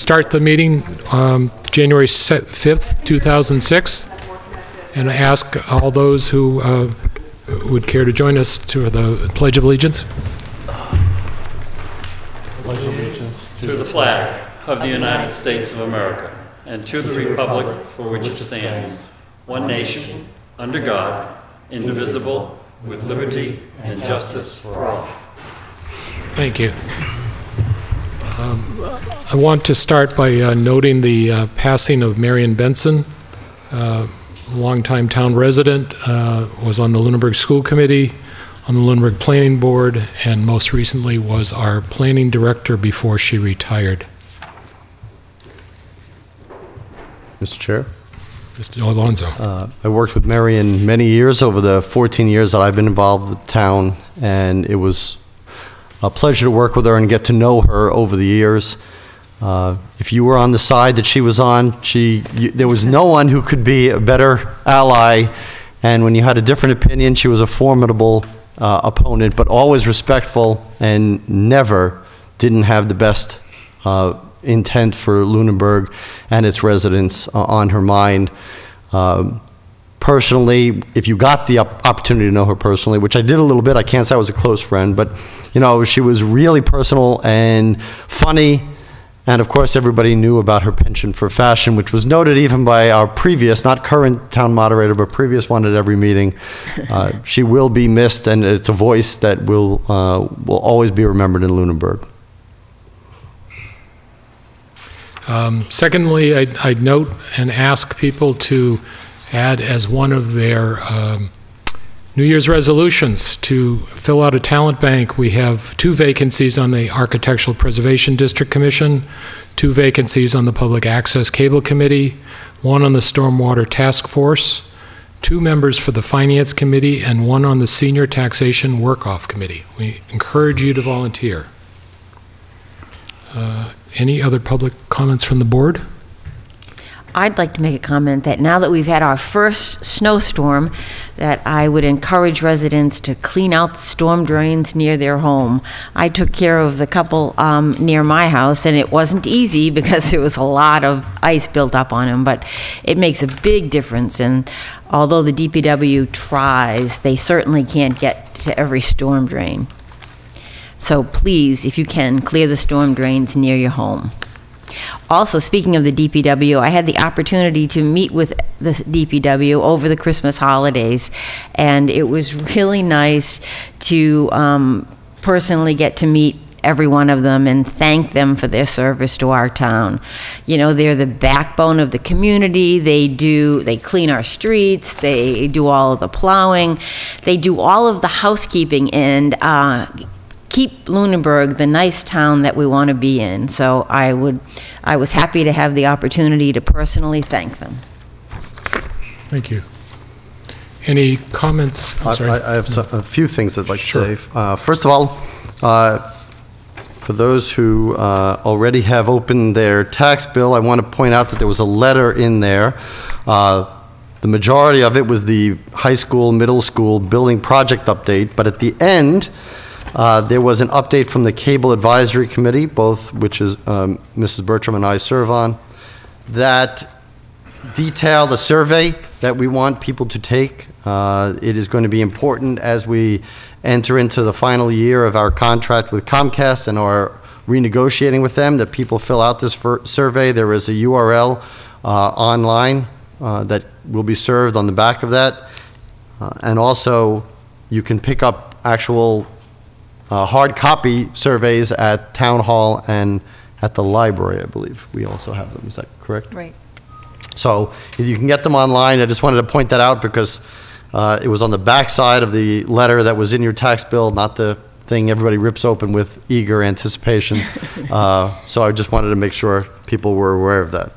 start the meeting January 5th, 2006, and ask all those who would care to join us to the Pledge of Allegiance. Pledge allegiance to the flag of the United States of America and to the republic for which it stands, one nation, under God, indivisible, with liberty and justice for all. Thank you. I want to start by noting the passing of Marion Benson, longtime town resident, was on the Lunenburg School Committee, on the Lunenburg Planning Board, and most recently was our planning director before she retired. Mr. Chair? Mr. Alonzo. I worked with Marion many years over the 14 years that I've been involved with the town, and it was a pleasure to work with her and get to know her over the years. If you were on the side that she was on, there was no one who could be a better ally, and when you had a different opinion, she was a formidable opponent, but always respectful and never didn't have the best intent for Lunenburg and its residents on her mind. Personally, if you got the opportunity to know her personally, which I did a little bit, I can't say I was a close friend, but you know, she was really personal and funny. And of course, everybody knew about her penchant for fashion, which was noted even by our previous, not current town moderator, but previous one at every meeting. She will be missed, and it's a voice that will always be remembered in Lunenburg. Secondly, I'd note and ask people to add as one of their New Year's resolutions to fill out a talent bank. We have 2 vacancies on the Architectural Preservation District Commission, 2 vacancies on the Public Access Cable Committee, 1 on the Stormwater Task Force, 2 members for the Finance Committee, and 1 on the Senior Taxation Work-Off Committee. We encourage you to volunteer. Any other public comments from the board? I'd like to make a comment that now that we've had our first snowstorm, that I would encourage residents to clean out the storm drains near their home. I took care of the couple near my house, and it wasn't easy because there was a lot of ice built up on them, but it makes a big difference. And although the DPW tries, they certainly can't get to every storm drain. So please, if you can, clear the storm drains near your home. Also, speaking of the DPW, I had the opportunity to meet with the DPW over the Christmas holidays, and it was really nice to personally get to meet every one of them and thank them for their service to our town. You know, they're the backbone of the community. They clean our streets, they do all of the plowing, they do all of the housekeeping, and keep Lunenburg the nice town that we want to be in. So I was happy to have the opportunity to personally thank them. Thank you. Any comments? I have a few things I'd like to say. First of all, for those who already have opened their tax bill, I want to point out that there was a letter in there. The majority of it was the high school, middle school building project update, but at the end, there was an update from the Cable Advisory Committee, which is Mrs. Bertram and I serve on, that detail the survey that we want people to take. It is going to be important as we enter into the final year of our contract with Comcast and are renegotiating with them, that people fill out this survey. There is a URL online that will be served on the back of that. And also, you can pick up actual hard copy surveys at Town Hall and at the library, I believe. We also have them. Is that correct? Right. So you can get them online. I just wanted to point that out because it was on the back side of the letter that was in your tax bill, not the thing everybody rips open with eager anticipation. So I just wanted to make sure people were aware of that.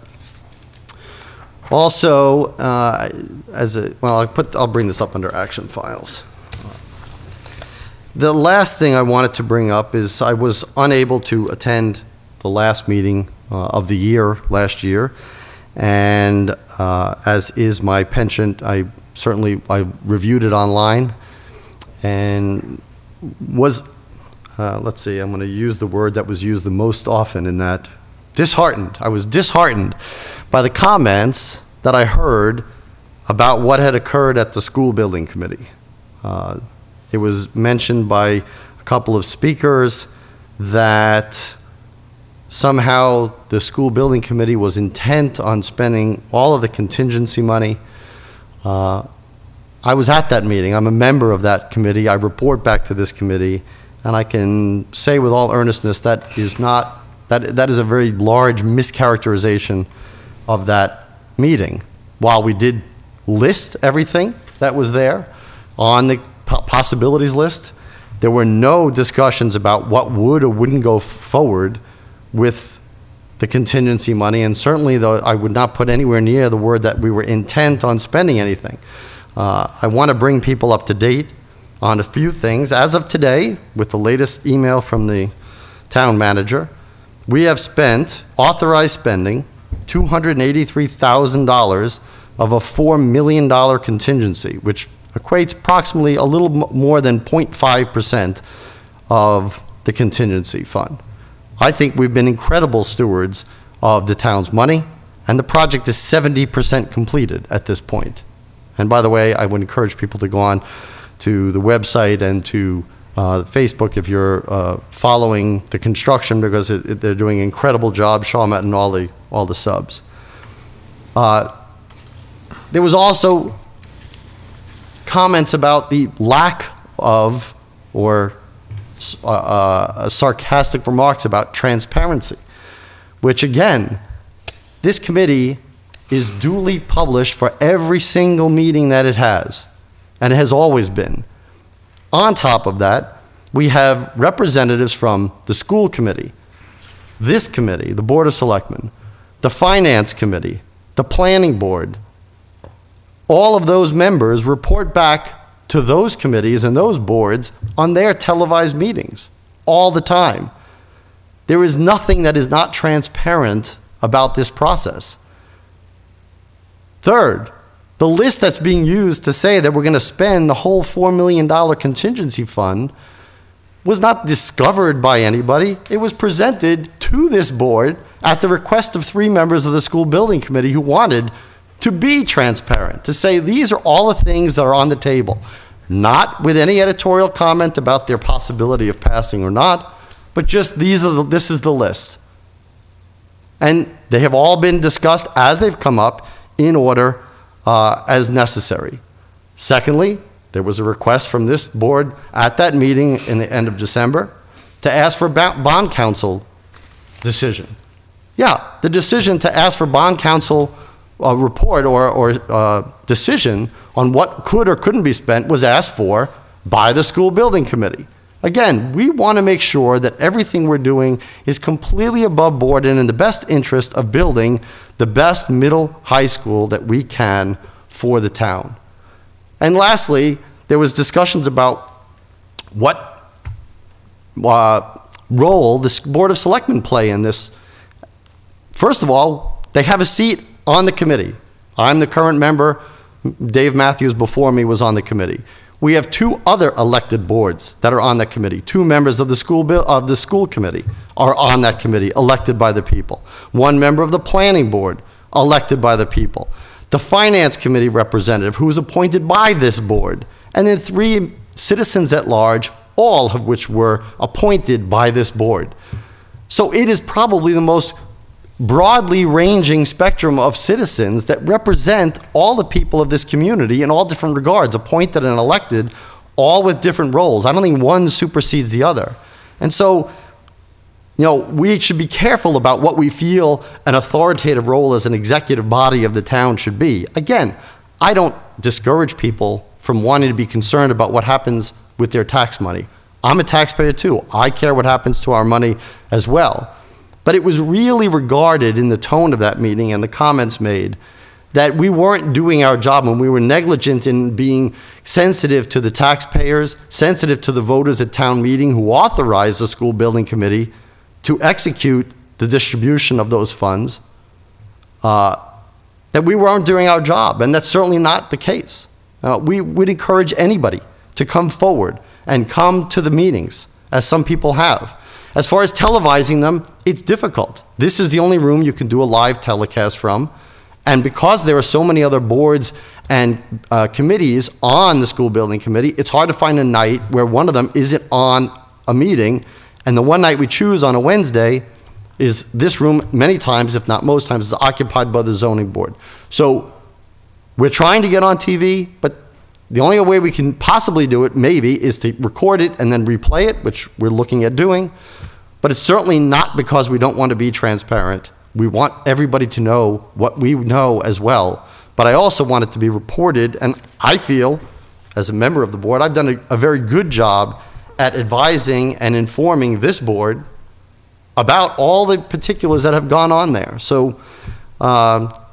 Also, I'll bring this up under action files. The last thing I wanted to bring up is I was unable to attend the last meeting of the year last year, and as is my penchant, I reviewed it online and was let's see, I'm going to use the word that was used the most often in that disheartened. I was disheartened by the comments that I heard about what had occurred at the school building committee. It was mentioned by a couple of speakers that somehow the school building committee was intent on spending all of the contingency money. I was at that meeting. I'm a member of that committee. I report back to this committee, and I can say with all earnestness that is not, that is a very large mischaracterization of that meeting. While we did list everything that was there on the possibilities list, there were no discussions about what would or wouldn't go forward with the contingency money, and certainly though I would not put anywhere near the word that we were intent on spending anything. I want to bring people up to date on a few things. As of today, with the latest email from the town manager, we have spent, authorized spending, $283,000 of a $4 million contingency, which equates approximately a little more than 0.5% of the contingency fund. I think we've been incredible stewards of the town's money, and the project is 70% completed at this point. And by the way, I would encourage people to go on to the website and to Facebook if you're following the construction, because they're doing an incredible job. Shawmut and all the subs. There was also comments about the lack of, or sarcastic remarks about transparency, which again, this committee is duly published for every single meeting that it has, and it has always been. On top of that, we have representatives from the school committee, this committee, the Board of Selectmen, the Finance Committee, the Planning Board. All of those members report back to those committees and those boards on their televised meetings all the time. There is nothing that is not transparent about this process. Third, the list that's being used to say that we're going to spend the whole $4 million contingency fund was not discovered by anybody. It was presented to this board at the request of 3 members of the school building committee who wanted to be transparent, to say these are all the things that are on the table, not with any editorial comment about their possibility of passing or not, but just this is the list. And they have all been discussed as they've come up in order as necessary. Secondly, there was a request from this board at that meeting in the end of December to ask for bond counsel decision. Yeah, the decision to ask for bond counsel report or decision on what could or couldn't be spent was asked for by the school building committee. Again, we want to make sure that everything we're doing is completely above board and in the best interest of building the best middle high school that we can for the town. And lastly, there was discussions about what role the Board of Selectmen play in this. First of all, they have a seat on the committee. I'm the current member. Dave Matthews before me was on the committee. We have 2 other elected boards that are on that committee. 2 members of the school committee are on that committee, elected by the people. 1 member of the planning board, elected by the people. The finance committee representative, who is appointed by this board. And then 3 citizens at large, all of which were appointed by this board. So it is probably the most broadly ranging spectrum of citizens that represent all the people of this community in all different regards, appointed and elected, all with different roles. I don't think one supersedes the other. And so, you know, we should be careful about what we feel an authoritative role as an executive body of the town should be. Again, I don't discourage people from wanting to be concerned about what happens with their tax money. I'm a taxpayer too. I care what happens to our money as well. But it was really regarded in the tone of that meeting and the comments made that we weren't doing our job and we were negligent in being sensitive to the taxpayers, sensitive to the voters at town meeting who authorized the school building committee to execute the distribution of those funds, that we weren't doing our job, and that's certainly not the case. We would encourage anybody to come forward and come to the meetings, as some people have, As far as televising them, it's difficult. This is the only room you can do a live telecast from. And because there are so many other boards and committees on the school building committee, it's hard to find a night where one of them isn't on a meeting. And the one night we choose on a Wednesday is this room many times, if not most times, is occupied by the zoning board. So we're trying to get on TV, but the only way we can possibly do it, maybe, is to record it and then replay it, which we're looking at doing. But it's certainly not because we don't want to be transparent. We want everybody to know what we know as well. But I also want it to be reported, and I feel, as a member of the board, I've done a very good job at advising and informing this board about all the particulars that have gone on there. So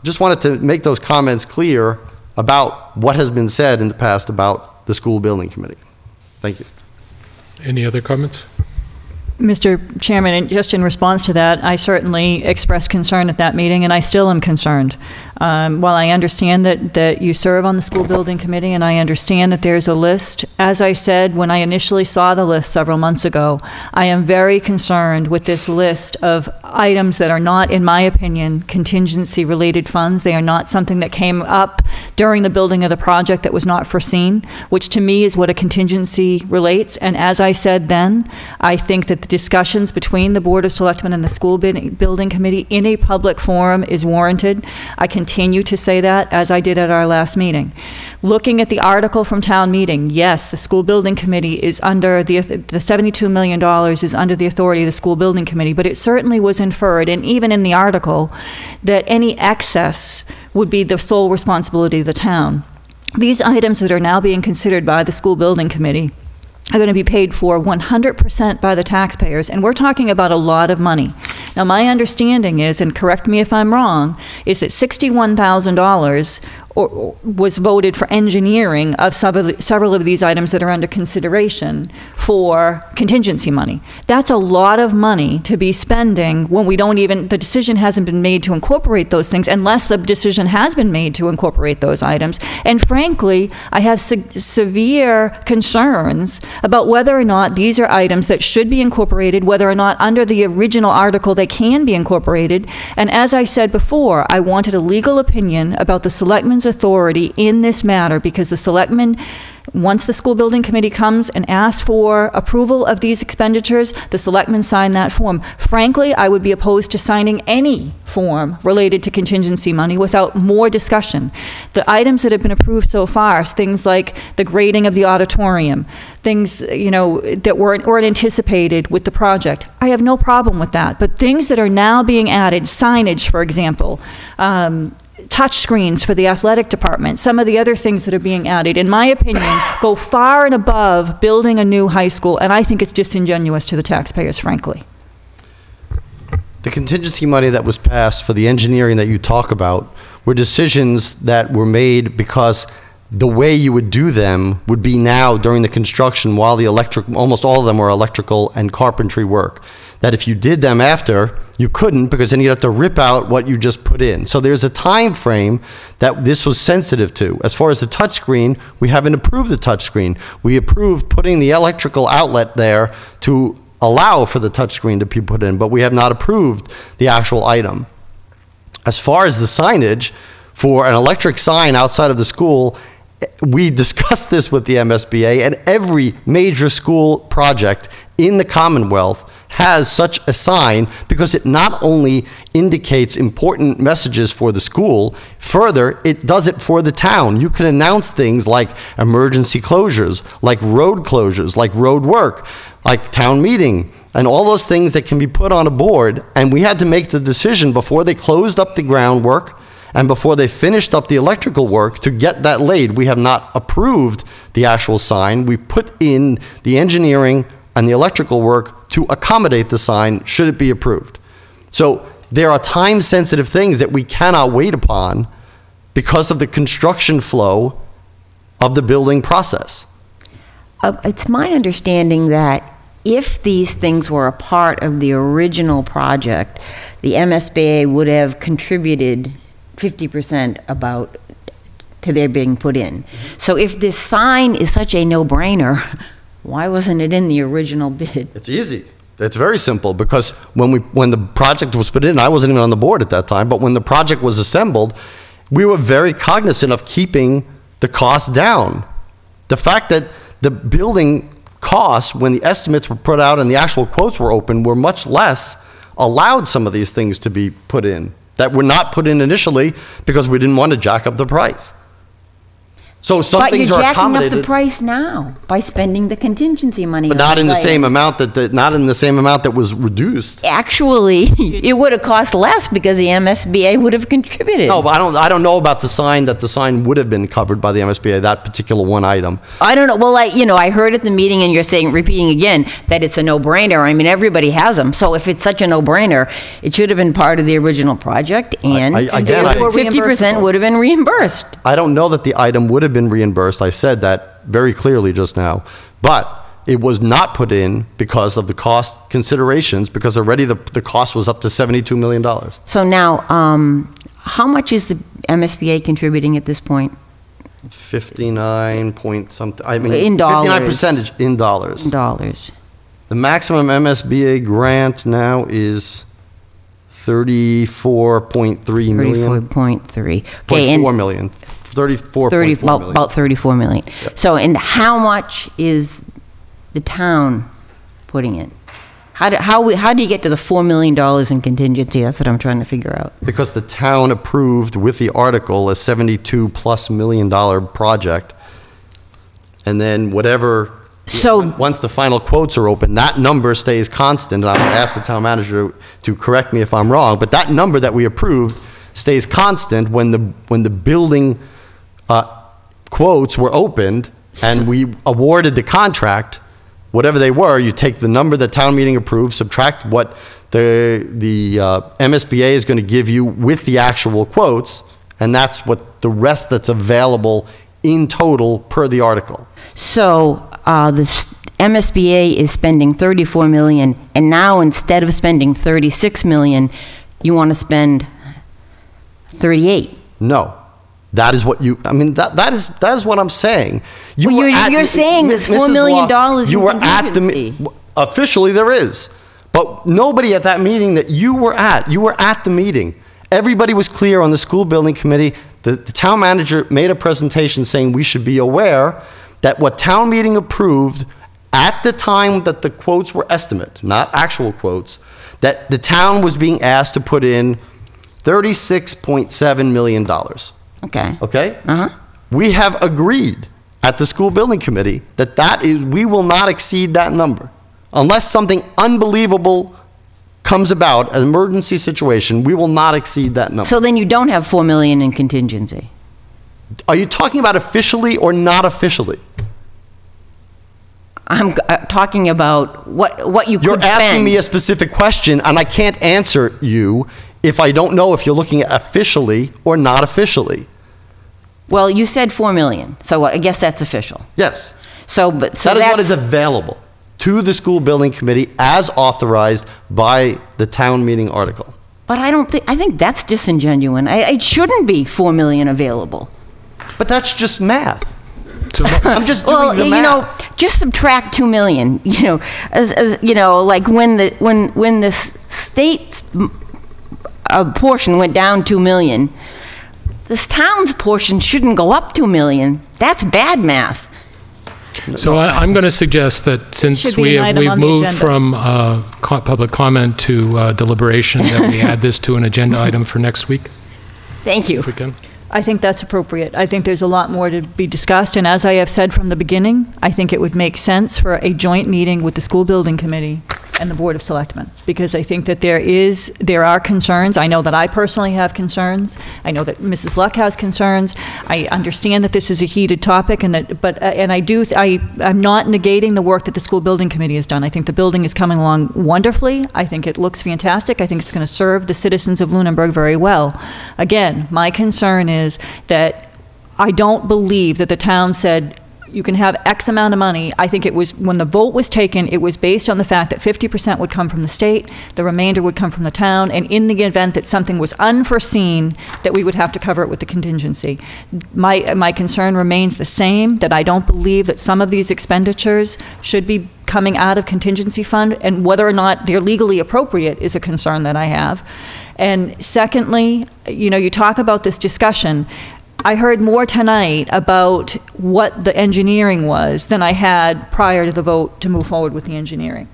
just wanted to make those comments clear about what has been said in the past about the school building committee. Thank you. Any other comments? Mr. Chairman, and just in response to that, I certainly expressed concern at that meeting, and I still am concerned. While I understand that you serve on the school building committee, and I understand that there's a list, as I said when I initially saw the list several months ago, I am very concerned with this list of items that are not, in my opinion, contingency-related funds. They are not something that came up during the building of the project that was not foreseen, which to me is what a contingency relates. And as I said then, I think that the discussions between the Board of Selectmen and the school building committee in a public forum is warranted. I continue to say that, as I did at our last meeting. Looking at the article from town meeting, yes, the school building committee is under the $72 million is under the authority of the school building committee, but it certainly was inferred, and even in the article, that any excess would be the sole responsibility of the town. These items that are now being considered by the school building committee are going to be paid for 100% by the taxpayers, and we're talking about a lot of money. Now, my understanding is, and correct me if I'm wrong, is that $61,000 was voted for engineering of several of these items that are under consideration for contingency money. That's a lot of money to be spending when we don't even, the decision hasn't been made to incorporate those things, unless the decision has been made to incorporate those items. And frankly, I have severe concerns about whether or not these are items that should be incorporated, whether or not under the original article they can be incorporated. And as I said before, I wanted a legal opinion about the selectmen's authority in this matter, because the selectmen, once the school building committee comes and asks for approval of these expenditures, the selectmen sign that form. Frankly, I would be opposed to signing any form related to contingency money without more discussion. The items that have been approved so far, things like the grading of the auditorium, things, you know, that weren't anticipated with the project, I have no problem with that. But things that are now being added, signage, for example, touch screens for the athletic department, some of the other things that are being added, in my opinion, go far and above building a new high school, and I think it's disingenuous to the taxpayers, frankly. The contingency money that was passed for the engineering that you talk about were decisions that were made because the way you would do them would be now during the construction while the almost all of them were electrical and carpentry work. That if you did them after, you couldn't, because then you'd have to rip out what you just put in. So there's a time frame that this was sensitive to. As far as the touchscreen, we haven't approved the touchscreen. We approved putting the electrical outlet there to allow for the touchscreen to be put in, but we have not approved the actual item. As far as the signage, for an electric sign outside of the school, we discussed this with the MSBA, and every major school project in the Commonwealth has such a sign, because it not only indicates important messages for the school, further, it does it for the town. You can announce things like emergency closures, like road closures, like road work, like town meeting, and all those things that can be put on a board. And we had to make the decision before they closed up the groundwork and before they finished up the electrical work to get that laid. We have not approved the actual sign. We put in the engineering and the electrical work to accommodate the sign should it be approved. So there are time-sensitive things that we cannot wait upon because of the construction flow of the building process. It's my understanding that if these things were a part of the original project, the MSBA would have contributed 50% about to their being put in. So if this sign is such a no-brainer, why wasn't it in the original bid? It's easy. It's very simple, because when the project was put in, I wasn't even on the board at that time, but when the project was assembled, we were very cognizant of keeping the cost down. The fact that the building costs, when the estimates were put out and the actual quotes were open, were much less, allowed some of these things to be put in that were not put in initially because we didn't want to jack up the price. So some But you're things are jacking up accommodated. the price now by spending the contingency money. But on not in the these same items. amount not in the same amount that was reduced. Actually, it would have cost less because the MSBA would have contributed. No, but I don't know about the sign, that the sign would have been covered by the MSBA, that particular one item. I don't know. Well, I heard at the meeting, and you're repeating again, that it's a no-brainer. I mean, everybody has them. So if it's such a no-brainer, it should have been part of the original project, and Again, they were 50% would have been reimbursed. I don't know that the item would have been reimbursed. I said that very clearly just now. But it was not put in because of the cost considerations, because already the cost was up to $72 million. So now, how much is the MSBA contributing at this point? 59 point something, I mean, In dollars. 59% in dollars. In dollars. The maximum MSBA grant now is 34.3 million. 34.3. Okay, and 0.4 million. 34.4 million. about 34 million. So, and how much is the town putting in? How do you get to the $4 million in contingency? That's what I'm trying to figure out. Because the town approved with the article a $72+ million project. And then whatever, So, once the final quotes are open, that number stays constant. And I'm going to ask the town manager to correct me if I'm wrong, but that number that we approved stays constant when the building quotes were opened and we awarded the contract. Whatever they were, you take the number that town meeting approved, subtract what the MSBA is going to give you with the actual quotes, and that's what the rest that's available in total per the article. so the MSBA is spending 34 million, and now instead of spending 36 million, you want to spend 38. No. That is what you, I mean, that is what I'm saying. Well, you're saying there's $4 million you in were at the, contingency. officially there is. But nobody at that meeting that you were at the meeting. Everybody was clear on the school building committee. The town manager made a presentation saying we should be aware that what town meeting approved at the time that the quotes were estimate, not actual quotes, that the town was being asked to put in $36.7 million. Okay. Okay? Uh-huh. We have agreed at the school building committee that we will not exceed that number. Unless something unbelievable comes about, an emergency situation, we will not exceed that number. So then you don't have 4 million in contingency. Are you talking about officially or not officially? I'm talking about what you You're could spend. asking me a specific question, and I can't answer you if I don't know if you're looking at officially or not officially. Well, you said 4 million, so I guess that's official. Yes. So That is what is available to the school building committee as authorized by the town meeting article. But I think that's disingenuous. It shouldn't be 4 million available. But that's just math. So I'm just doing the math. Just subtract 2 million. As like when the state's portion went down 2 million, this town's portion shouldn't go up 2 million. That's bad math. So I'm going to suggest that since Should be an item we've on the moved agenda. from public comment to deliberation, that we add this to an agenda item for next week, Thank you. if we can. I think that's appropriate. I think there's a lot more to be discussed, and as I have said from the beginning, I think it would make sense for a joint meeting with the school building committee and the Board of Selectmen, because I think that there are concerns. I know that I personally have concerns. I know that Mrs. Luck has concerns. I understand that this is a heated topic, I'm not negating the work that the school building committee has done. I think the building is coming along wonderfully. I think it looks fantastic. I think it's going to serve the citizens of Lunenburg very well. Again, my concern is that I don't believe that the town said, you can have X amount of money. I think it was, when the vote was taken, it was based on the fact that 50% would come from the state, the remainder would come from the town, and in the event that something was unforeseen, that we would have to cover it with the contingency. My concern remains the same, that I don't believe that some of these expenditures should be coming out of contingency fund, and whether or not they're legally appropriate is a concern that I have. And secondly, you know, you talk about this discussion. I heard more tonight about what the engineering was than I had prior to the vote to move forward with the engineering.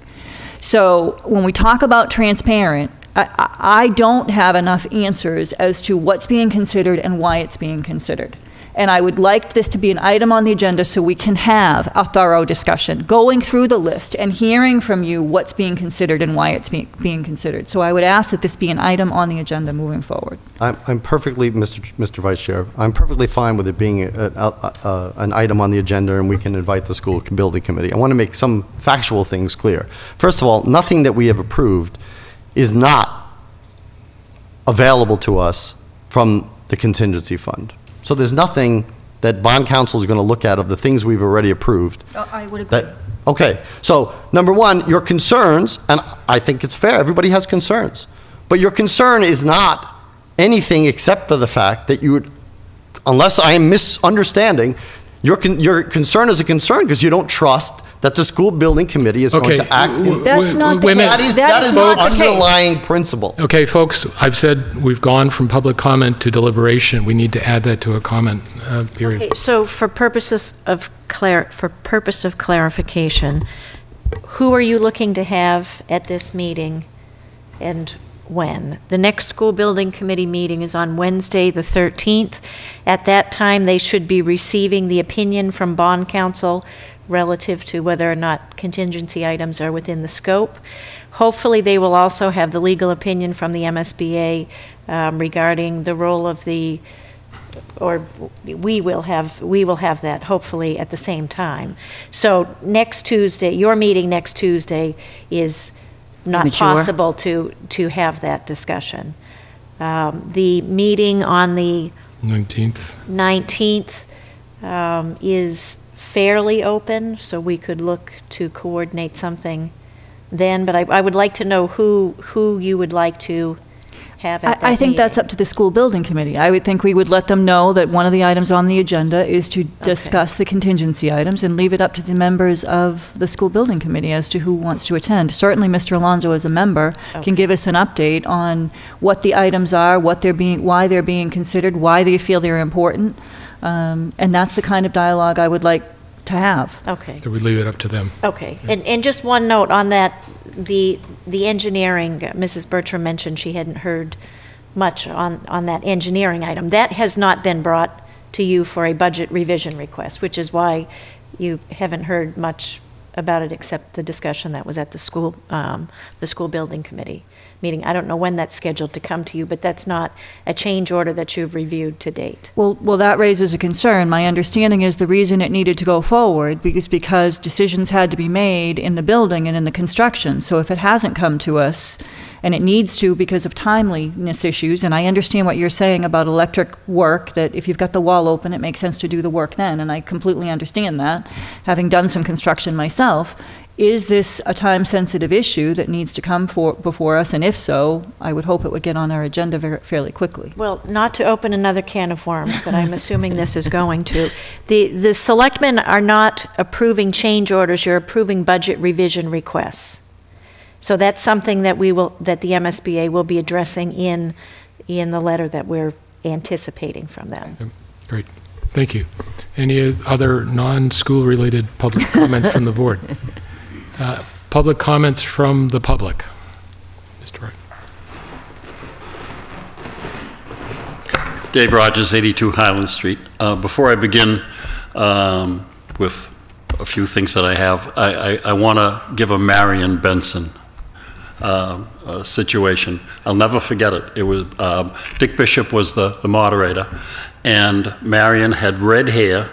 So when we talk about transparent, I don't have enough answers as to what's being considered and why it's being considered. And I would like this to be an item on the agenda so we can have a thorough discussion, going through the list and hearing from you what's being considered and why it's being considered. So I would ask that this be an item on the agenda moving forward. I'm perfectly, Mr. Vice Chair, I'm perfectly fine with it being an item on the agenda and we can invite the school building committee. I want to make some factual things clear. First of all, nothing that we have approved is not available to us from the contingency fund. So there's nothing that bond council is going to look at of the things we've already approved. I would agree. Okay, so number one, your concerns, and I think it's fair, everybody has concerns, but your concern is not anything except for the fact that you would, unless I am misunderstanding, your concern is a concern because you don't trust that the school building committee is going to act. That's not the wait a minute. case. That is not the the case. underlying principle. Okay, folks, I've said we've gone from public comment to deliberation. We need to add that to a comment period. Okay, so for purposes of clarification, who are you looking to have at this meeting and when? The next school building committee meeting is on Wednesday, the 13th. At that time, they should be receiving the opinion from bond counsel relative to whether or not contingency items are within the scope. Hopefully, they will also have the legal opinion from the MSBA regarding the role of the, or we will have that hopefully at the same time. So next Tuesday, your meeting next Tuesday is not Mature. possible to have that discussion. The meeting on the 19th is fairly open, so we could look to coordinate something then, but I would like to know who you would like to have at that I think that's meeting. up to the school building committee. I would think we would let them know that one of the items on the agenda is to discuss the contingency items and leave it up to the members of the school building committee as to who wants to attend. Certainly, Mr. Alonso, as a member, can give us an update on what the items are, why they're being considered, why they feel they're important, and that's the kind of dialogue I would like to have. Okay. So we leave it up to them. Okay, and just one note on that, the engineering, Mrs. Bertram mentioned she hadn't heard much on that engineering item. That has not been brought to you for a budget revision request, which is why you haven't heard much about it except the discussion that was at the school building committee meeting. I don't know when that's scheduled to come to you, but that's not a change order that you've reviewed to date. Well, that raises a concern. My understanding is the reason it needed to go forward because decisions had to be made in the building and in the construction. So if it hasn't come to us, and it needs to because of timeliness issues, and I understand what you're saying about electric work, that if you've got the wall open, it makes sense to do the work then, and I completely understand that, having done some construction myself. Is this a time-sensitive issue that needs to come before us? And if so, I would hope it would get on our agenda fairly quickly. Well, not to open another can of worms, but I'm assuming this is going to. The selectmen are not approving change orders, you're approving budget revision requests. So that's something that that the MSBA will be addressing in the letter that we're anticipating from them. Yep. Great. Thank you. Any other non-school related public comments from the board? Public comments from the public. Mr. Wright. Dave Rogers, 82 Highland Street. Before I begin with a few things that I have, I want to give a Marion Benson situation. I'll never forget it. It was Dick Bishop was the moderator, and Marion had red hair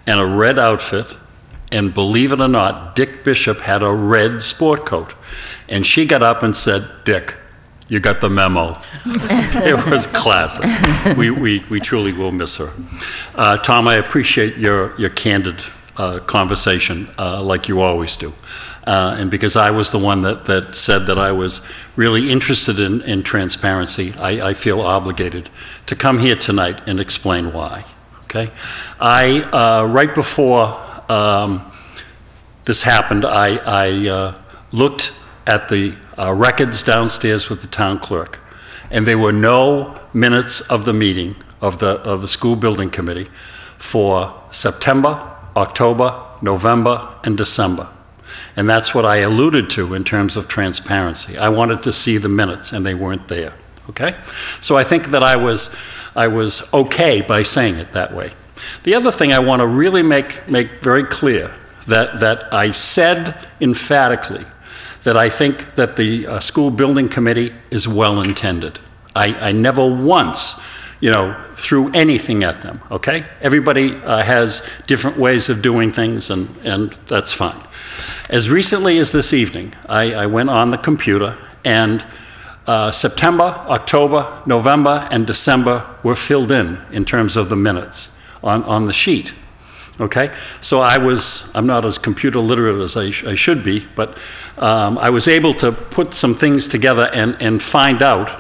and a red outfit, and believe it or not, Dick Bishop had a red sport coat. And she got up and said, "Dick, You got the memo. It was classic. We truly will miss her. Tom, I appreciate your candid conversation, like you always do. And because I was the one that said that I was really interested in transparency, I feel obligated to come here tonight and explain why. Okay? Right before this happened, I looked at the records downstairs with the town clerk, and there were no minutes of the meeting of the school building committee for September, October, November, and December. And that's what I alluded to in terms of transparency. I wanted to see the minutes, and they weren't there. Okay? So I think that I was okay by saying it that way. The other thing I want to really make very clear that I said emphatically that I think that the school building committee is well-intended. I never once, threw anything at them, okay? Everybody has different ways of doing things, and that's fine. As recently as this evening, I went on the computer, and September, October, November, and December were filled in terms of the minutes on the sheet. Okay, so I'm not as computer literate as I should be, but I was able to put some things together and find out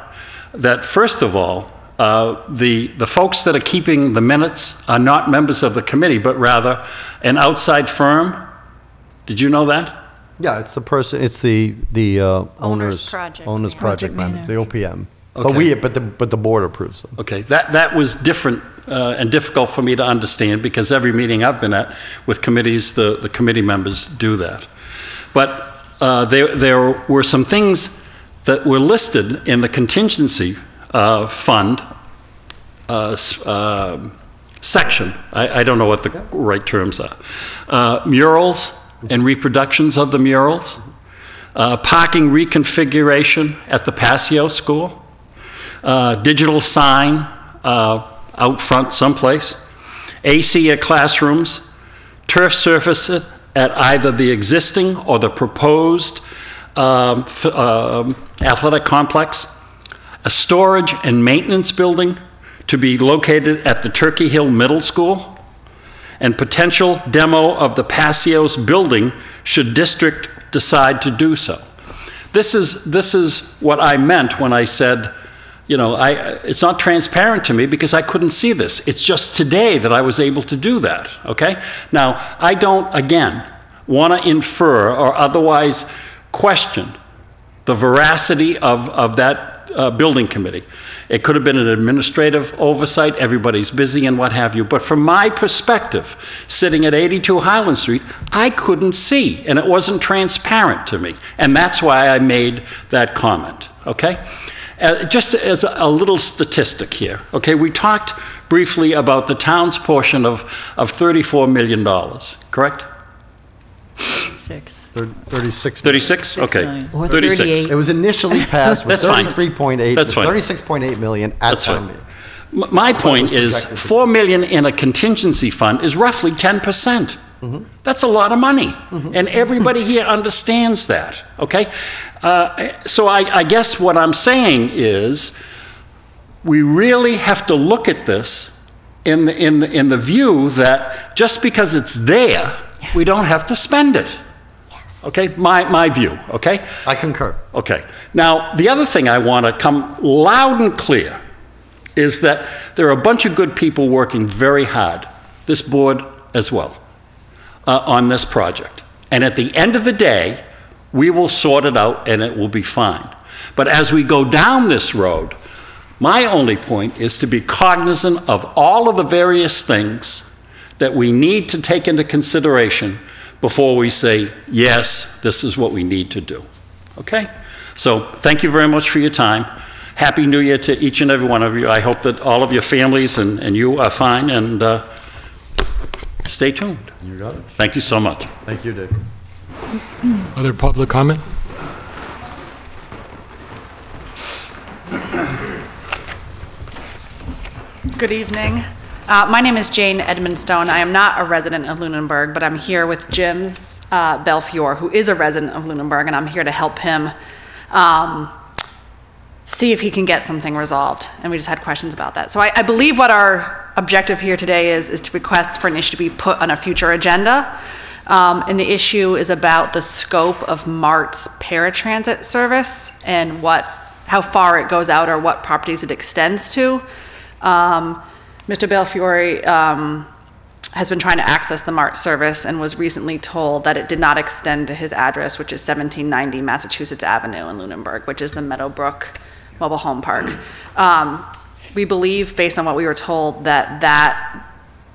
that, first of all, the folks that are keeping the minutes are not members of the committee, but rather an outside firm. Did you know that? Yeah, it's the person, it's the owner's project manager, the OPM. Okay. But the board approves them. Okay, that was different and difficult for me to understand, because every meeting I've been at with committees, the committee members do that. But there were some things that were listed in the contingency fund section. I don't know what the right terms are. Murals and reproductions of the murals. Parking reconfiguration at the Passio School. Digital sign out front someplace, AC at classrooms, turf surface at either the existing or the proposed athletic complex, a storage and maintenance building to be located at the Turkey Hill Middle School, and potential demo of the Passio's building should district decide to do so. This is what I meant when I said, it's not transparent to me because I couldn't see this. It's just today that I was able to do that, okay? Now, I don't, again, want to infer or otherwise question the veracity of that building committee. It could have been an administrative oversight, everybody's busy and what have you, but from my perspective, sitting at 82 Highland Street, I couldn't see, and it wasn't transparent to me, and that's why I made that comment, okay? Just as a little statistic here, okay, we talked briefly about the town's portion of $34 million, correct? 36. 36? Okay. Or 36. 38. It was initially passed with That's fine. 33.8, That's fine. 36.8 million at That's town fine. meeting. My point is, projected to- $4 million in a contingency fund is roughly 10%. That's a lot of money, and everybody here understands that, okay? So I guess what I'm saying is, we really have to look at this in the view that just because it's there, we don't have to spend it. Okay, my view, okay? I concur. Okay. Now, the other thing I want to come loud and clear is that there are a bunch of good people working very hard, this board as well, on this project. And at the end of the day, we will sort it out and it will be fine. But as we go down this road, my only point is to be cognizant of all of the various things that we need to take into consideration before we say, yes, this is what we need to do. Okay? So thank you very much for your time. Happy New Year to each and every one of you. I hope that all of your families and you are fine, and stay tuned. You got it. Thank you so much. Thank you, Dave. Other public comment? Good evening. My name is Jane Edmondstone. I am not a resident of Lunenburg, but I'm here with Jim Belfiore, who is a resident of Lunenburg, and I'm here to help him see if he can get something resolved. And we just had questions about that. So I believe what our objective here today is to request for an issue to be put on a future agenda. And the issue is about the scope of MART's paratransit service and how far it goes out or what properties it extends to. Mr. Belfiore has been trying to access the MART service and was recently told that it did not extend to his address, which is 1790 Massachusetts Avenue in Lunenburg, which is the Meadowbrook Mobile Home Park. We believe, based on what we were told, that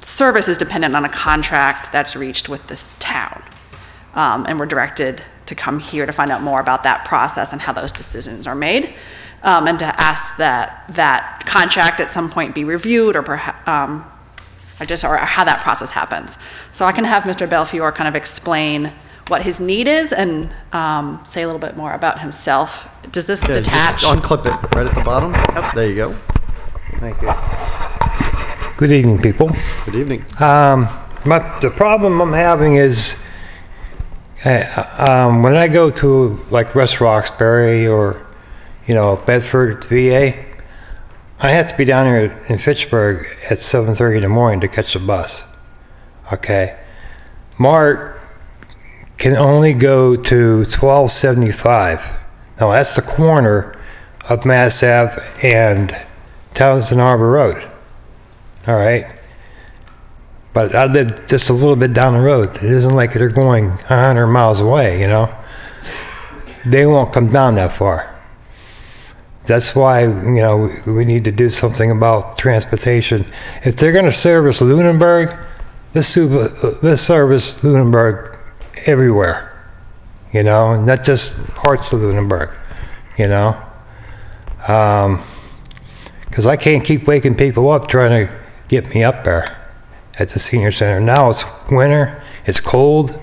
service is dependent on a contract that's reached with this town. And we're directed to come here to find out more about that process and how those decisions are made, and to ask that contract at some point be reviewed or perhaps, or how that process happens. So I can have Mr. Belfiore kind of explain what his need is and say a little bit more about himself. Does this detach? Just unclip it right at the bottom. Okay. There you go. Thank you. Good evening, people. Good evening. The problem I'm having is when I go to like West Roxbury or, Bedford, VA, I have to be down here in Fitchburg at 7:30 in the morning to catch the bus. Okay. MART can only go to 1275. Now that's the corner of Mass Ave and Townsend Harbor Road. All right. But I live just a little bit down the road. It isn't like they're going 100 miles away, They won't come down that far. That's why, we need to do something about transportation. If they're going to service Lunenburg, let's service Lunenburg everywhere, not just parts of Lunenburg, because I can't keep waking people up trying to get me up there at the senior center. Now it's winter, it's cold.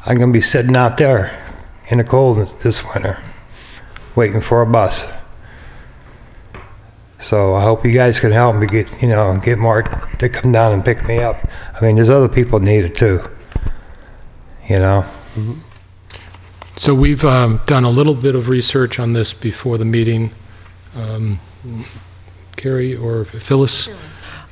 I'm going to be sitting out there in the cold this winter, waiting for a bus. So I hope you guys can help me get Mark to come down and pick me up. I mean, there's other people need it too, Mm-hmm. So we've done a little bit of research on this before the meeting. Carrie or Phyllis?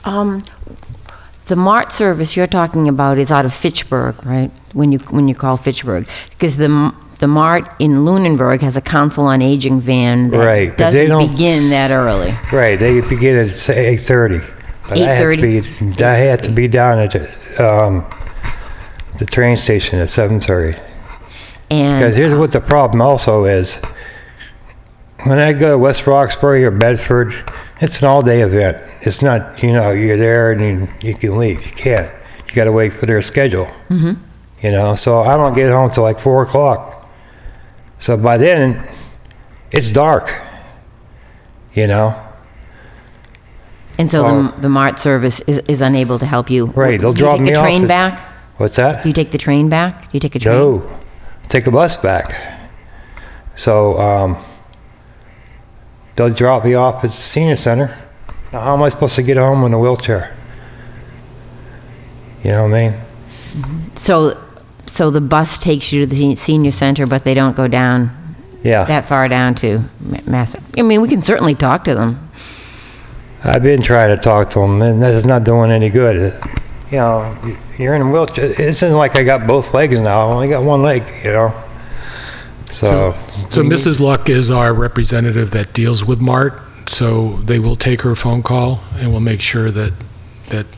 The MART service you're talking about is out of Fitchburg, right? When you call Fitchburg, because the MART in Lunenburg has a Council on Aging van that Right, but they doesn't don't begin that early. Right, they begin at 8:30. But 8:30? I had to be down at the train station at 7:30. Because here's what the problem also is. When I go to West Roxbury or Bedford, it's an all-day event. It's not, you're there and you can leave. You can't. You got to wait for their schedule. Mm-hmm. So I don't get home till like 4 o'clock. So by then, it's dark. And so the MART service is unable to help you. Right, they'll drop me off. Do you take the train back? What's that? Do you take the train back? Do you take a train? No, take a bus back. So they'll drop me off at the senior center. Now, how am I supposed to get home in a wheelchair? You know what I mean? So the bus takes you to the senior center, but they don't go down that far down to Mass. I mean, we can certainly talk to them. I've been trying to talk to them, and that's not doing any good. You're in a wheelchair. It isn't like I got both legs now. I only got one leg, So Mrs. Luck is our representative that deals with MART, so they will take her phone call, and we'll make sure that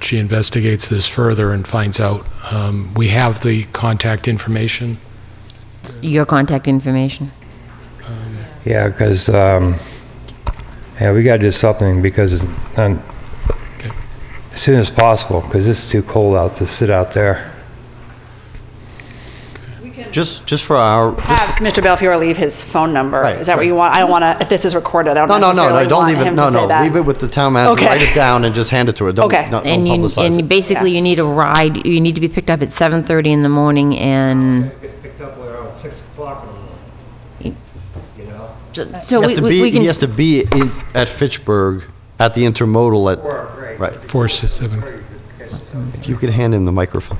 she investigates this further and finds out. We have the contact information. Your contact information? Yeah, because we got to do something because as soon as possible, because it's too cold out to sit out there. Just for our... Have Mr. Belfiore leave his phone number. Right, Is that what you want? I don't want to, if this is recorded, I don't No, necessarily don't want leave it. him to say that. Leave it with the town manager. Okay. Write it down and just hand it to her. Don't publicize it. Basically, you need a ride. You need to be picked up at 7:30 in the morning, and Get picked up around 6 o'clock in the morning. so He has to be at Fitchburg at the intermodal right. 4 to 7. If you could hand him the microphone.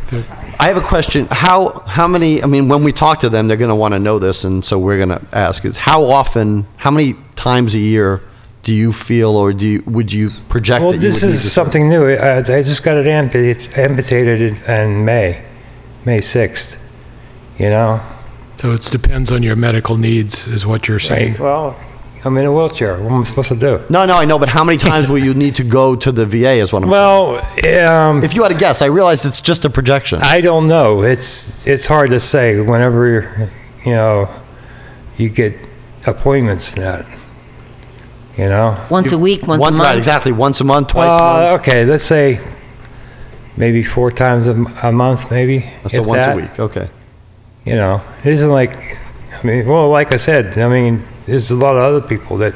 I have a question. How many, when we talk to them, they're going to want to know this, and so we're going to ask, is how many times a year do you feel, or would you project Well, that you would this need is to- something new. I just got it amputated in May 6th, you know? So it depends on your medical needs, is what you're saying. Well, I'm in a wheelchair. What am I supposed to do? No, I know, but how many times will you need to go to the VA is what I'm Well, saying. If you had to guess, I realize it's just a projection. I don't know. It's hard to say whenever, you know, you get appointments and that, you know? Once a week, once a Right, month? exactly, once a month, twice a month. Okay, let's say maybe 4 times a month, maybe. So if once a that. week, okay. You know, it isn't like, I mean, well, like I said, I mean, there's a lot of other people that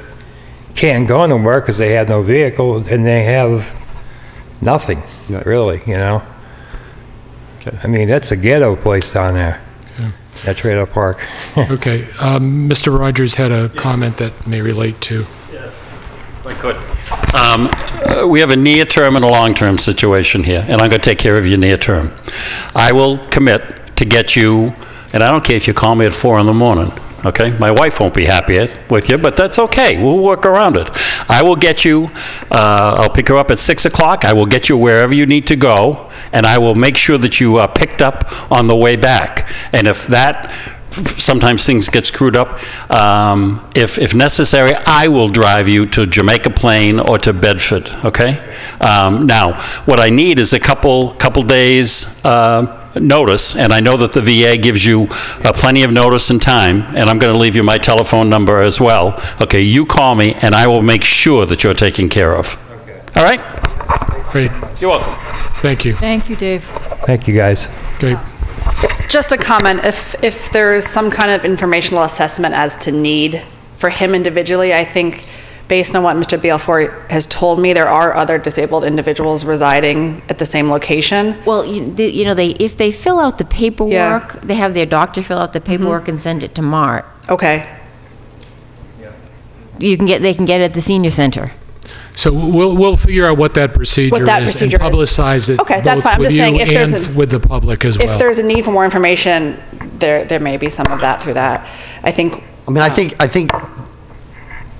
can't go anywhere because they have no vehicle and they have nothing, Right. really, you know? Okay. I mean, that's a ghetto place down there, that trailer park. Okay, Mr. Rogers had a comment that may relate to. If I could. We have a near-term and a long-term situation here, and I'm going to take care of your near-term. I will commit to get you, and I don't care if you call me at 4 in the morning, okay? My wife won't be happy with you, but that's okay. We'll work around it. I will get you, I'll pick her up at 6 o'clock. I will get you wherever you need to go, and I will make sure that you are picked up on the way back. And if that, sometimes things get screwed up, if necessary, I will drive you to Jamaica Plain or to Bedford, okay? Now, what I need is a couple days notice, and I know that the VA gives you plenty of notice and time, and I'm going to leave you my telephone number as well. Okay, you call me, and I will make sure that you're taken care of. Okay. All right? Great, You're welcome. thank you. Thank you, Dave. Thank you, guys. Okay, Just a comment, if there's some kind of informational assessment as to need for him individually, I think based on what Mr. Balfour has told me, there are other disabled individuals residing at the same location. Well, if they fill out the paperwork, they have their doctor fill out the paperwork and send it to Mart. Okay, They can get it at the senior center. so we'll figure out what that procedure is and procedure is. publicize it Okay, that's both fine. I'm with just saying you if there's and with the public as well. if there's a need for more information, there may be some of that through that. I think, I think,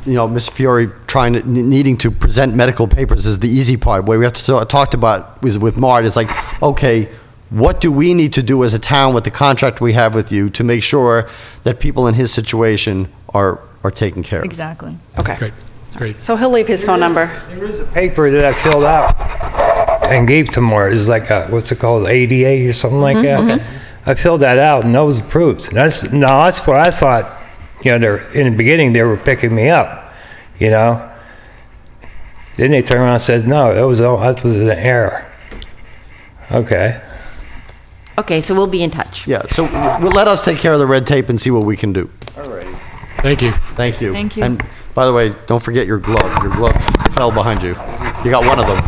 you know, Ms. Fiore needing to present medical papers is the easy part. Where we have to talk about with Mart is like, okay, what do we need to do as a town with the contract we have with you to make sure that people in his situation are taken care of? Exactly. okay. Great. So he'll leave his phone number. There is a paper that I filled out and gave to Mart. It's like a, what's it called, ADA or something like that. Okay. I filled that out and that was approved. That's what I thought. You know, in the beginning they were picking me up. You know. Then they turned around and said, no, that was an error. Okay. Okay, so we'll be in touch. Yeah, so let us take care of the red tape and see what we can do. Thank you. Thank you. Thank you. And by the way, don't forget your glove. Your glove fell behind you. You got one of them.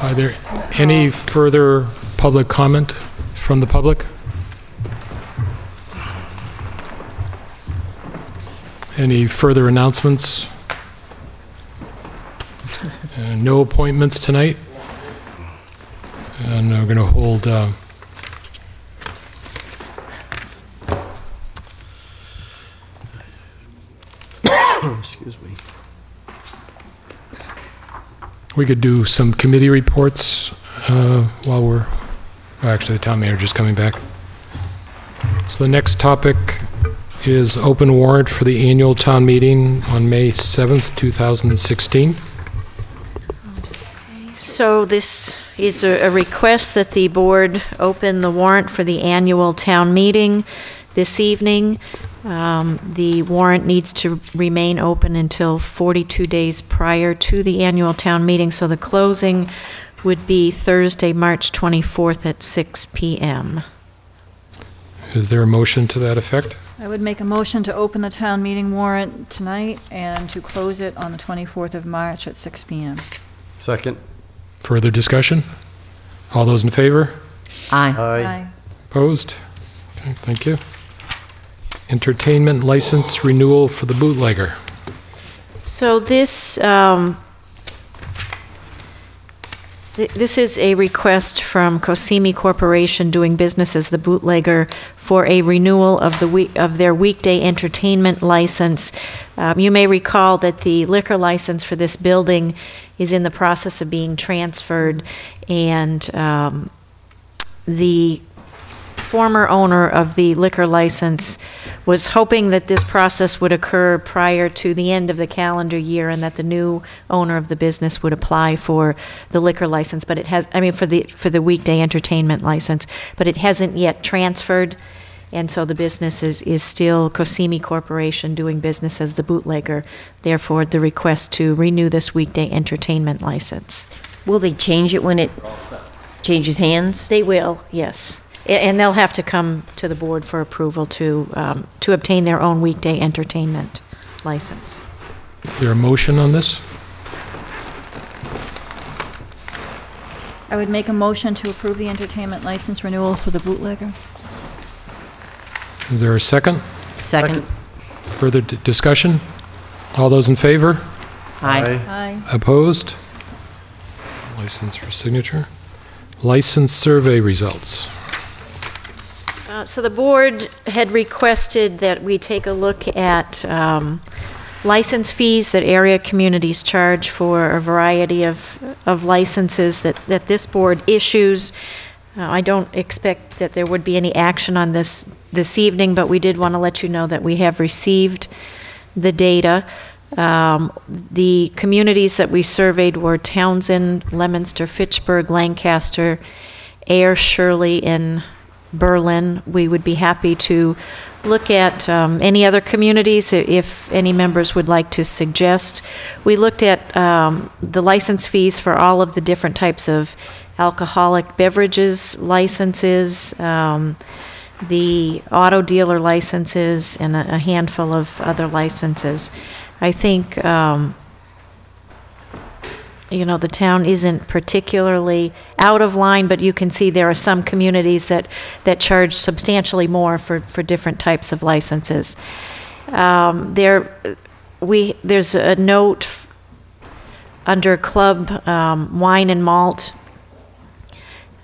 Are there any further public comment from the public? Any further announcements? No appointments tonight? And we're going to hold... Excuse me. We could do some committee reports while we're... Actually, the town manager's coming back. So the next topic is open warrant for the annual town meeting on May 7th, 2016. So this is a request that the board open the warrant for the annual town meeting this evening. The warrant needs to remain open until 42 days prior to the annual town meeting, so the closing would be Thursday, March 24th at 6 p.m. Is there a motion to that effect? I would make a motion to open the town meeting warrant tonight and to close it on the 24th of March at 6 p.m. Second. Further discussion? All those in favor? Aye. Aye. Opposed? Okay, thank you. Entertainment license renewal for the bootlegger. This is a request from Cosimi Corporation doing business as the bootlegger for a renewal of their weekday entertainment license. You may recall that the liquor license for this building is in the process of being transferred, and the former owner of the liquor license was hoping that this process would occur prior to the end of the calendar year and that the new owner of the business would apply for the liquor license, but it has, for the weekday entertainment license, but it hasn't yet transferred, and so the business is still Cosimi Corporation doing business as the bootlegger, therefore the request to renew this weekday entertainment license. Will they change it when it changes hands? They will, yes. And they'll have to come to the board for approval to obtain their own weekday entertainment license. Is there a motion on this? I would make a motion to approve the entertainment license renewal for the bootlegger. Is there a second? Second. Further discussion? All those in favor? Aye. Aye. Opposed? License for signature. License survey results. So the board had requested that we take a look at license fees that area communities charge for a variety of licenses that this board issues. I don't expect that there would be any action on this evening, but we did want to let you know that we have received the data. The communities that we surveyed were Townsend, Leominster, Fitchburg, Lancaster, Ayer, Shirley, and Berlin. We would be happy to look at any other communities if any members would like to suggest. We looked at the license fees for all of the different types of alcoholic beverages licenses, the auto dealer licenses, and a handful of other licenses. I think the town isn't particularly out of line, but you can see there are some communities that charge substantially more for different types of licenses. There's a note under Club Wine and Malt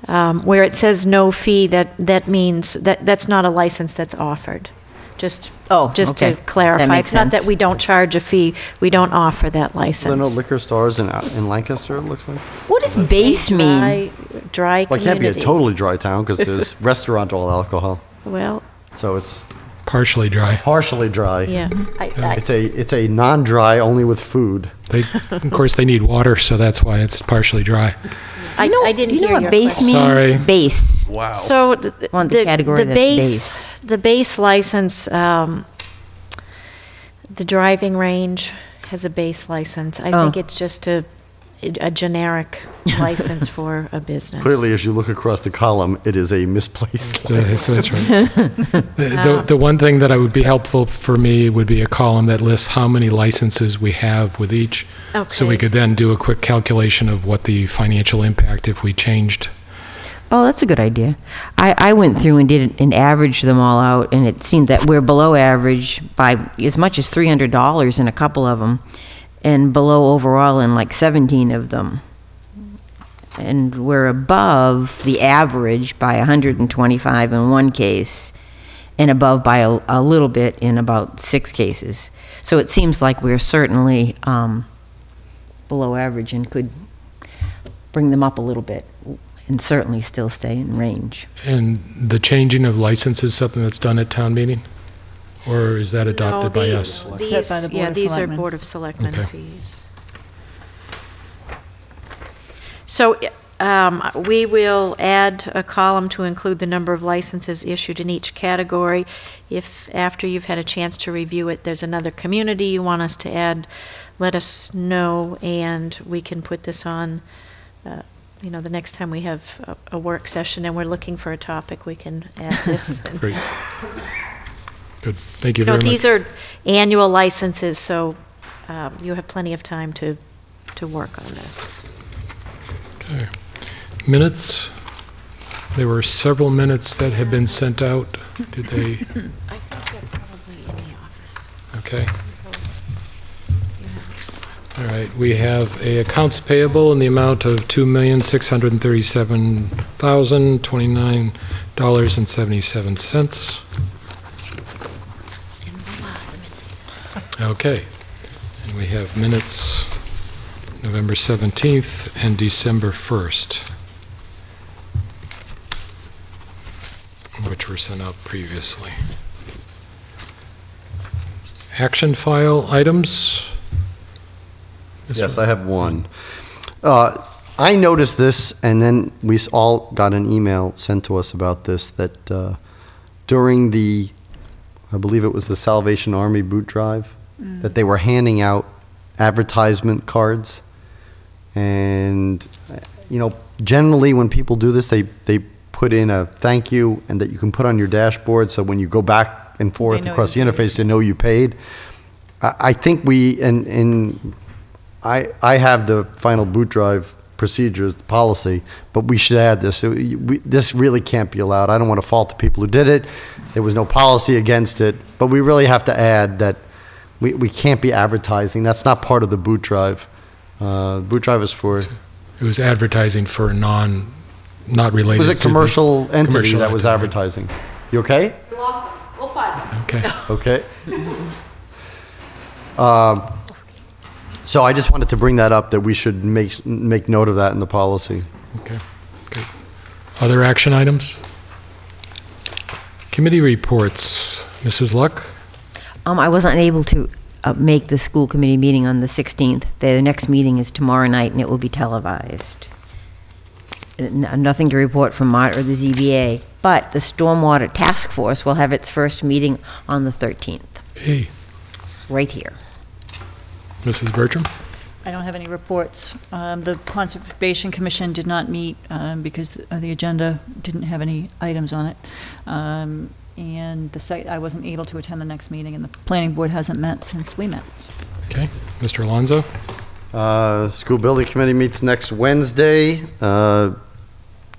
where it says no fee. That means that's not a license that's offered. Just okay. to clarify, That makes it's not sense. that we don't charge a fee, we don't offer that license. There are no liquor stores in Lancaster, it looks like? What does base mean? Dry Well, it can't be a community. totally dry town because there's restaurant all alcohol. Well, So it's Partially dry. partially dry. yeah. It's a non-dry, only with food. Of course, they need water, so that's why it's partially dry. I didn't You know hear what your base question. means? Sorry. Base. Wow. So Want the category that's the base license, the driving range has a base license. I think it's just a generic license for a business. Clearly, as you look across the column, it is a misplaced. So that's right. The one thing that would be helpful for me would be a column that lists how many licenses we have with each. So we Okay. could then do a quick calculation of what the financial impact if we changed. Oh, that's a good idea. I went through and did and averaged them all out, and it seemed that we're below average by as much as $300 in a couple of them, and below overall in like 17 of them. And we're above the average by 125 in one case, and above by a little bit in about 6 cases. So it seems like we're certainly below average and could bring them up a little bit, and certainly still stay in range. And the changing of licenses, something that's done at town meeting? Or is that adopted by us? Set by the Board of These are Selectmen. Board of Selectmen Okay. fees. So we will add a column to include the number of licenses issued in each category. If, after you've had a chance to review it, there's another community you want us to add, let us know, and we can put this on, the next time we have a work session and we're looking for a topic, we can add this. Great. Good. Thank you very much. These are annual licenses, so you have plenty of time to work on this. Okay. Minutes. There were several minutes that have been sent out. Did they? I think they're probably in the office. Okay. All right, we have a accounts payable in the amount of $2,637,029.77. Okay, and we have minutes November 17th and December 1st, which were sent out previously. Action file items? Yes, I have one. I noticed this, and then we all got an email sent to us about this, that during the, I believe it was the Salvation Army boot drive, that they were handing out advertisement cards. And, generally when people do this, they put in a thank you, and that you can put on your dashboard, so when you go back and forth across the interface, they know you paid. I think I have the final boot drive procedures, the policy, but we should add this. This really can't be allowed. I don't want to fault the people who did it. There was no policy against it, but we really have to add that we can't be advertising. That's not part of the boot drive. Boot drive is for... It was advertising for not related. It was a commercial entity commercial that was entity. advertising. You okay? We lost him. We'll find him. Okay. Okay. So I just wanted to bring that up, that we should make note of that in the policy. Okay, good. Other action items? Committee reports. Mrs. Luck? I wasn't able to make the school committee meeting on the 16th. The next meeting is tomorrow night, and it will be televised. Nothing to report from Mart or the ZBA, but the Stormwater Task Force will have its first meeting on the 13th, Hey, right here. Mrs. Bertram? I don't have any reports. The Conservation Commission did not meet because the agenda didn't have any items on it. And the site, I wasn't able to attend the next meeting, and the planning board hasn't met since we met. Okay. Mr. Alonso? School Building Committee meets next Wednesday.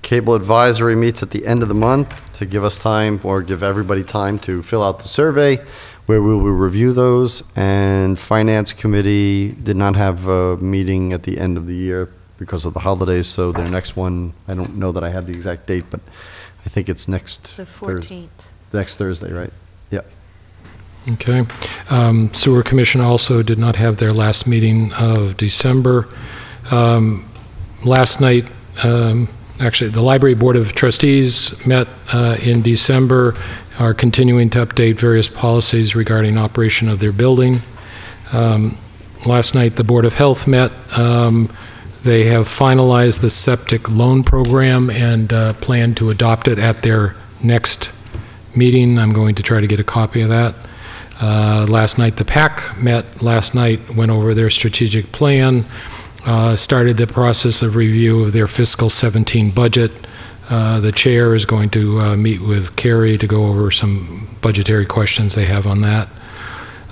Cable Advisory meets at the end of the month to give us time, or give everybody time to fill out the survey, where we will review those. And Finance Committee did not have a meeting at the end of the year because of the holidays, so their next one, I don't know that I have the exact date, but I think it's next The 14th. Next Thursday, right? Yep. Okay. Sewer Commission also did not have their last meeting of December. Last night, actually, the Library Board of Trustees met in December, are continuing to update various policies regarding operation of their building. Last night, the Board of Health met. They have finalized the septic loan program and plan to adopt it at their next meeting. I'm going to try to get a copy of that. Last night, the PAC met last night, went over their strategic plan, started the process of review of their fiscal 17 budget. The chair is going to meet with Carrie to go over some budgetary questions they have on that.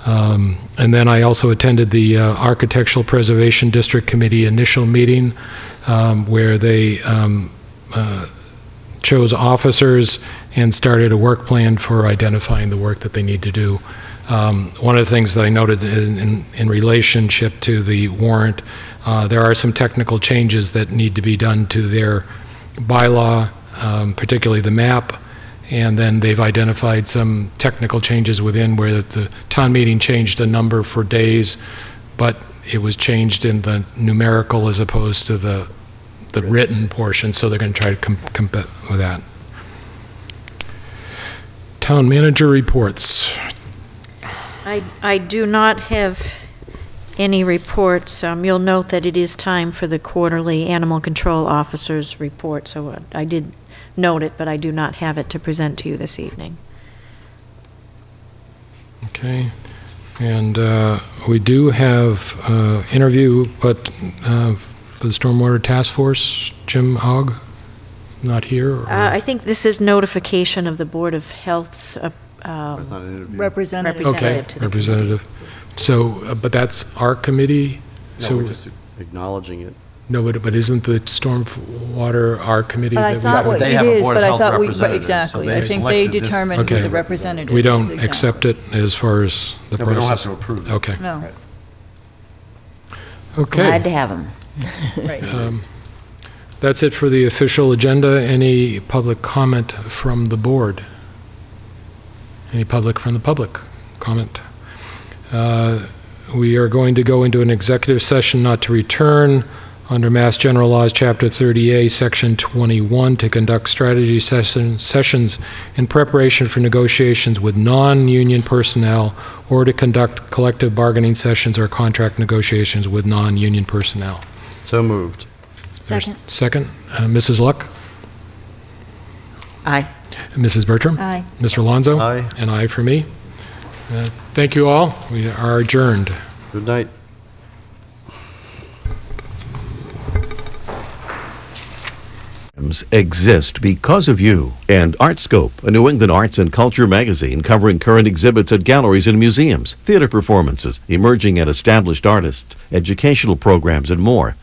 And then I also attended the Architectural Preservation District Committee initial meeting, where they chose officers and started a work plan for identifying the work that they need to do. One of the things that I noted in relationship to the warrant, there are some technical changes that need to be done to their bylaw, particularly the map, and then they've identified some technical changes within where the town meeting changed a number for days, but it was changed in the numerical as opposed to the written portion, so they're going to try to compete with that. Town manager reports. I do not have any reports. You'll note that it is time for the quarterly animal control officer's report, so I did note it, but I do not have it to present to you this evening. Okay. And we do have interview, but for the Stormwater Task Force, Jim Hogg, not here? Or? I think this is notification of the Board of Health's Representative. Okay, to the representative. So, but that's our committee? No, So we're just acknowledging it. No, but isn't the Stormwater our committee? But I that we- thought what They it have a is, Board but of I Health thought we, representative, exactly. so I they think they selected this- determined Okay. who the representative We is, don't exactly. accept it as far as the No, we don't have process? to approve it. Okay. No. Okay. Glad to have them. That's it for the official agenda. Any public comment from the board? Any public from the public comment? We are going to go into an executive session not to return under Mass General Laws, Chapter 30A, Section 21, to conduct strategy sessions in preparation for negotiations with non-union personnel or to conduct collective bargaining sessions or contract negotiations with non-union personnel. So moved. Second. Second, Mrs. Luck? Aye. Mrs. Bertram? Aye. Mr. Alonso? Aye. And aye for me. Thank you all. We are adjourned. Good night. Exist because of you. And Artscope, a New England arts and culture magazine covering current exhibits at galleries and museums, theater performances, emerging and established artists, educational programs, and more.